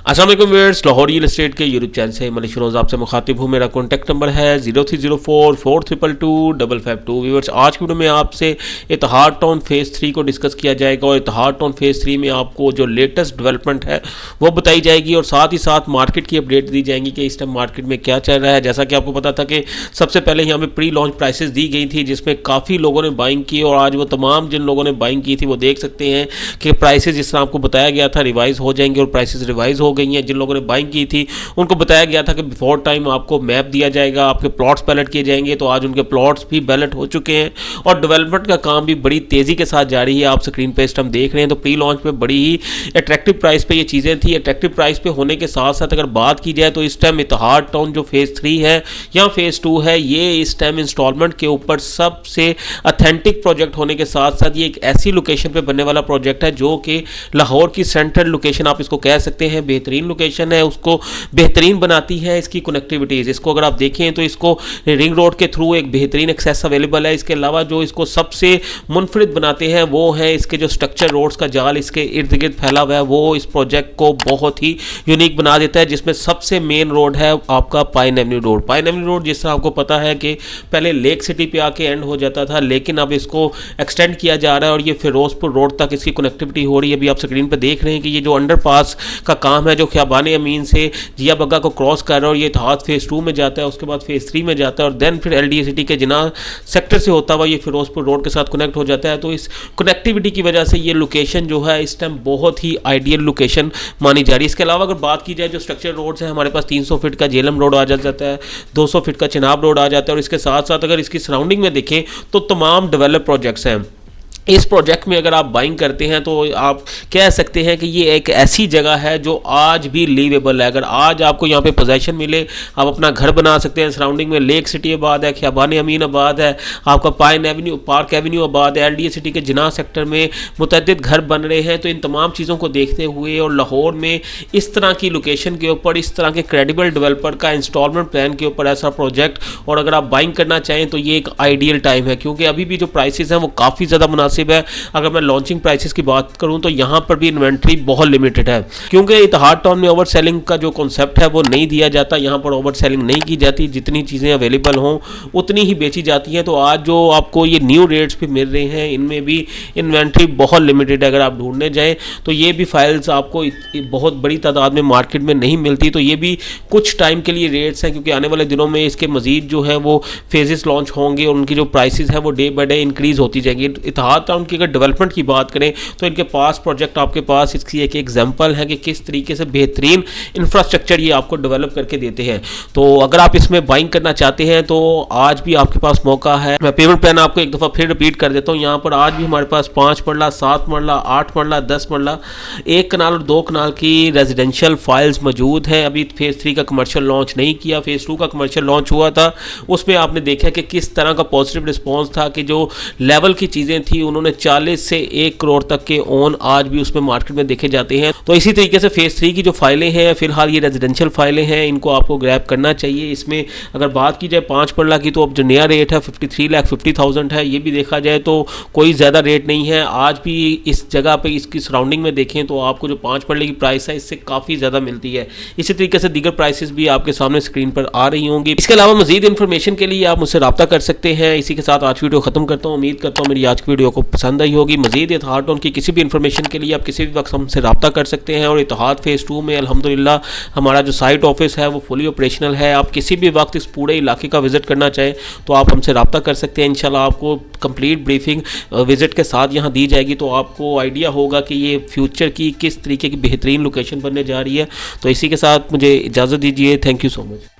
अस्सलाम वालेकुम viewers, Lahore real estate के यूट्यूब चैनल से मलिक फिरोज आपसे मुखातिब हूँ। मेरा कॉन्टैक्ट नंबर है 0304422522। व्यूअर्स, आज की वीडियो में आपसे इतिहाद टाउन फेज़ 3 को डिस्कस किया जाएगा और इतिहाद टाउन फेज़ 3 में आपको जो लेटेस्ट डेवलपमेंट है वो बताई जाएगी और साथ ही साथ मार्केट की अपडेट दी जाएंगी कि इस टाइम मार्केट में क्या चल रहा है। जैसा कि आपको पता था कि सबसे पहले यहाँ पे प्री लॉन्च प्राइसेस दी गई थी जिसमें काफ़ी लोगों ने बाइंग की और आज वो तमाम जिन लोगों ने बाइंग की थी वो देख सकते हैं कि प्राइसेस जिस तरह आपको बताया गया था रिवाइज हो जाएंगे और प्राइसेस रिवाइज हो गई हैं। जिन लोगों ने बाइंग की थी उनको बताया गया था कि बिफोर टाइम आपको मैप दिया जाएगा, आपके प्लॉट्स बैलेट किए जाएंगे, तो आज उनके प्लॉट्स भी बैलेट हो चुके हैं और डेवलपमेंट का काम भी बड़ी तेज़ी के साथ जारी है। आप स्क्रीन पे इस टाइम देख रहे हैं तो प्री लॉन्च पे बड़ी ही अट्रैक्टिव प्राइस पे ये चीज़ें थी। अट्रैक्टिव प्राइस पे होने के साथ साथ अगर बात की जाए तो इस टाइम इतिहाद टाउन जो फेज़ 3 है या फेज़ 2 है, ये इस टाइम इंस्टॉलमेंट के ऊपर सबसे अथेंटिक प्रोजेक्ट होने के साथ साथ ये एक ऐसी लोकेशन पे बनने वाला प्रोजेक्ट है जो कि लाहौर की सेंट्रल लोकेशन आप इसको कह सकते हैं, बेहतरीन लोकेशन है, उसको बेहतरीन बनाती है इसकी कनेक्टिविटीज़। इसको अगर आप देखें तो इसको रिंग रोड के थ्रू एक बेहतरीन एक्सेस अवेलेबल है। इसके अलावा जो इसको सबसे मुनफरिद बनाते हैं वो है इसके जो स्ट्रक्चर रोड्स का जाल इसके इर्द गिर्द फैला हुआ है, वो इस प्रोजेक्ट को बहुत ही यूनिक बना देता है। जिसमें सबसे मेन रोड है आपका pine Avenue road. Pine Avenue road जिस तरह आपको पता है कि पहले लेक सिटी पे आके एंड हो जाता था, लेकिन अब इसको एक्सटेंड किया जा रहा है और ये फिरोजपुर रोड तक इसकी कनेक्टिविटी हो रही है। अभी आप स्क्रीन पर देख रहे हैं कि ये जो अंडरपास का काम है जो ख्याबान अमीन से जिया बग्गा को क्रॉस कर रहा है और ये इतिहाद फेज़ 2 में जाता है, उसके बाद फेज़ 3 में जाता है और देन फिर LDA सिटी के जिना सेक्टर से होता हुआ ये फिरोजपुर रोड के साथ कनेक्ट हो जाता है। तो इस कनेक्टिविटी की वजह से ये लोकेशन जो है इस टाइम बहुत ही आइडियल लोकेशन मानी जा रही है। इसके अलावा अगर बात की जाए जो स्ट्रक्चर रोड्स हैं, हमारे पास 300 फीट का जेलम रोड आ जाता है, 200 फीट का चिनाब रोड आ जाता है और इसके साथ साथ अगर इसकी सराउंडिंग में देखें तो तमाम डेवलप प्रोजेक्ट्स हैं। इस प्रोजेक्ट में अगर आप बाइंग करते हैं तो आप कह सकते हैं कि ये एक ऐसी जगह है जो आज भी लीवेबल है। अगर आज आपको यहाँ पे पोजेशन मिले आप अपना घर बना सकते हैं। सराउंडिंग में लेक सिटी आबाद है, ख्याबान अमीन आबाद है, आपका पाइन एवेन्यू पार्क एवेन्यू आबाद है, LDA सिटी के जिना सेक्टर में मुतअद्दिद घर बन रहे हैं। तो इन तमाम चीज़ों को देखते हुए और लाहौर में इस तरह की लोकेशन के ऊपर इस तरह के क्रेडिबल डेवलपर का इंस्टॉलमेंट प्लान के ऊपर ऐसा प्रोजेक्ट और अगर आप बाइंग करना चाहें तो ये एक आइडियल टाइम है, क्योंकि अभी भी जो प्राइसेस हैं वो काफ़ी ज़्यादा मुनासिब है। अगर मैं लॉन्चिंग प्राइसेस की बात करूं तो यहां पर भी इन्वेंट्री बहुत लिमिटेड है, क्योंकि इतिहाद टाउन में ओवर सेलिंग का जो कॉन्सेप्ट है वो नहीं दिया जाता। यहां पर ओवर सेलिंग नहीं की जाती, जितनी चीज़ें अवेलेबल हों उतनी ही बेची जाती हैं। तो आज जो आपको ये न्यू रेट्स पे मिल रहे हैं इनमें भी इन्वेंट्री बहुत लिमिटेड है। अगर आप ढूंढने जाएँ तो ये भी फाइल्स आपको बहुत बड़ी तादाद में मार्केट में नहीं मिलती। तो ये भी कुछ टाइम के लिए रेट्स हैं, क्योंकि आने वाले दिनों में इसके मजीद जो है वो फेजेस लॉन्च होंगे और उनकी जो प्राइसेस है वो डे बाई डे इंक्रीज होती जाएंगी। इतिहाद टाउन की अगर डेवलपमेंट की बात करें तो इनके पास प्रोजेक्ट आपके पास इसकी एक एग्जांपल है कि किस तरीके से बेहतरीन इंफ्रास्ट्रक्चर ये आपको डेवलप करके देते हैं। तो अगर आप इसमें बाइंग करना चाहते हैं तो आज भी आपके पास मौका है। मैं पेमेंट प्लान आपको एक दफ़ा फिर रिपीट कर देता हूँ। यहाँ पर आज भी हमारे पास 5 मरला, 7 मरला, 8 मरला, 10 मरला, 1 कनाल और 2 कनाल की रेजिडेंशियल फाइल्स मौजूद हैं। अभी फेज़ 3 का कमर्शियल लॉन्च नहीं किया, फेज़ 2 का कमर्शियल लॉन्च हुआ था, उसमें आपने देखा कि किस तरह का पॉजिटिव रिस्पॉन्स था कि जो लेवल की चीज़ें थी उन्होंने 40 से 1 करोड़ तक के ओन आज भी उसमें मार्केट में देखे जाते हैं। तो इसी तरीके से फेज़ 3 की जो फाइलें हैं फिलहाल ये रेजिडेंशियल फाइलें हैं, इनको आपको ग्रैब करना चाहिए। इसमें अगर बात की जाए 5 मरला की तो अब जो नया रेट है 53,50,000 है। ये भी देखा जाए तो कोई ज़्यादा रेट नहीं है। आज भी इस जगह पे इसकी सराउंडिंग में देखें तो आपको जो 5 मरले की प्राइस है इससे काफ़ी ज़्यादा मिलती है। इसी तरीके से दीगर प्राइसेस भी आपके सामने स्क्रीन पर आ रही होंगी। इसके अलावा मजीद इन्फॉर्मेशन के लिए आप मुझसे रब्ता कर सकते हैं। इसी के साथ आज वीडियो खत्म करता हूँ। उम्मीद करता हूँ मेरी आज की वीडियो को पसंद आई होगी। मजीद इतिहाद टाउन की किसी भी इन्फॉर्मेशन के लिए आप किसी भी वक्त हमसे रब्ता कर सकते हैं और इतिहाद फेज़ 2 में अल्हम्दुलिल्लाह हमारा जो साइट ऑफिस है वो फुली ऑपरेशनल है। आप किसी भी वक्त इस पूरे इलाके का विजिट करना चाहें तो आप हमसे रब्ता कर सकते हैं। इंशाल्लाह आपको कंप्लीट ब्रीफिंग विजिट के साथ यहाँ दी जाएगी, तो आपको आइडिया होगा कि ये फ्यूचर की किस तरीके की बेहतरीन लोकेशन बनने जा रही है। तो इसी के साथ मुझे इजाज़त दीजिए। Thank you so much.